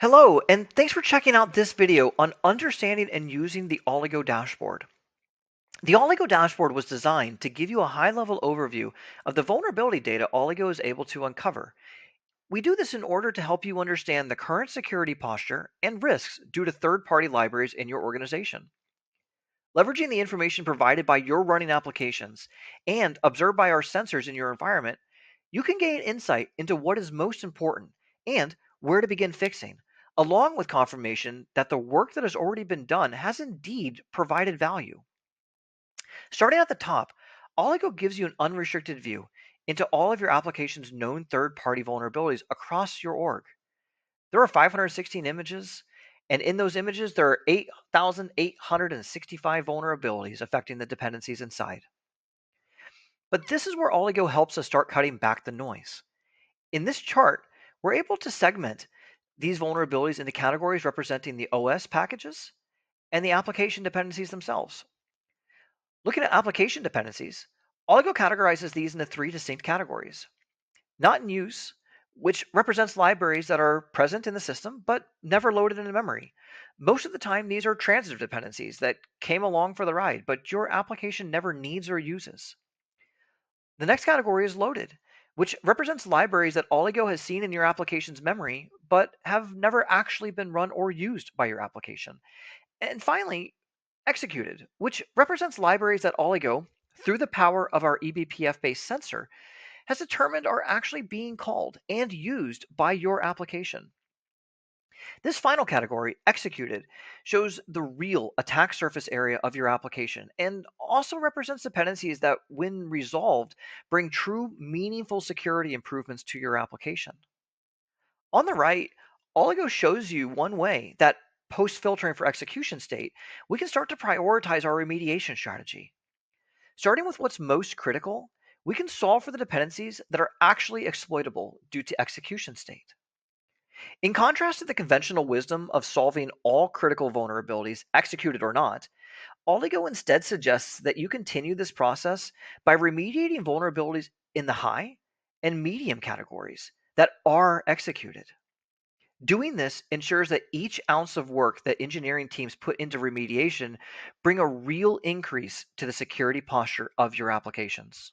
Hello, and thanks for checking out this video on understanding and using the Oligo dashboard. The Oligo dashboard was designed to give you a high-level overview of the vulnerability data Oligo is able to uncover. We do this in order to help you understand the current security posture and risks due to third-party libraries in your organization. Leveraging the information provided by your running applications and observed by our sensors in your environment, you can gain insight into what is most important and where to begin fixing, along with confirmation that the work that has already been done has indeed provided value. Starting at the top, Oligo gives you an unrestricted view into all of your application's known third party vulnerabilities across your org. There are 516 images, and in those images, there are 8,865 vulnerabilities affecting the dependencies inside. But this is where Oligo helps us start cutting back the noise. In this chart, we're able to segment these vulnerabilities into categories representing the OS packages and the application dependencies themselves. Looking at application dependencies, Oligo categorizes these into three distinct categories. Not in use, which represents libraries that are present in the system but never loaded into memory. Most of the time, these are transitive dependencies that came along for the ride, but your application never needs or uses. The next category is loaded, which represents libraries that Oligo has seen in your application's memory, but have never actually been run or used by your application. And finally, executed, which represents libraries that Oligo, through the power of our eBPF-based sensor, has determined are actually being called and used by your application. This final category, executed, shows the real attack surface area of your application and also represents dependencies that, when resolved, bring true, meaningful security improvements to your application. On the right, Oligo shows you one way that post filtering for execution state, we can start to prioritize our remediation strategy. Starting with what's most critical, we can solve for the dependencies that are actually exploitable due to execution state. In contrast to the conventional wisdom of solving all critical vulnerabilities, executed or not, Oligo instead suggests that you continue this process by remediating vulnerabilities in the high and medium categories that are executed. Doing this ensures that each ounce of work that engineering teams put into remediation bring a real increase to the security posture of your applications.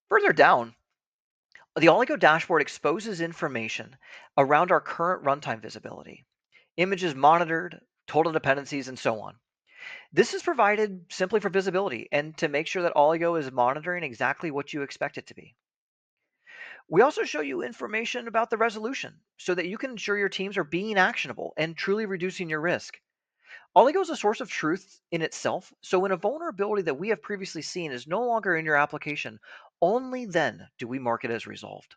Further down, the Oligo dashboard exposes information around our current runtime visibility, images monitored, total dependencies, and so on. This is provided simply for visibility and to make sure that Oligo is monitoring exactly what you expect it to be. We also show you information about the resolution so that you can ensure your teams are being actionable and truly reducing your risk. Oligo is a source of truth in itself, so when a vulnerability that we have previously seen is no longer in your application, only then do we mark it as resolved.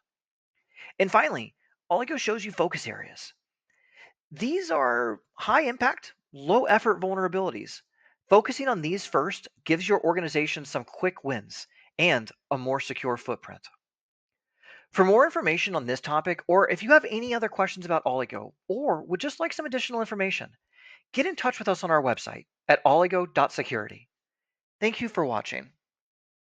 And finally, Oligo shows you focus areas. These are high impact, low effort vulnerabilities. Focusing on these first gives your organization some quick wins and a more secure footprint. For more information on this topic, or if you have any other questions about Oligo, or would just like some additional information, get in touch with us on our website at oligo.security. Thank you for watching.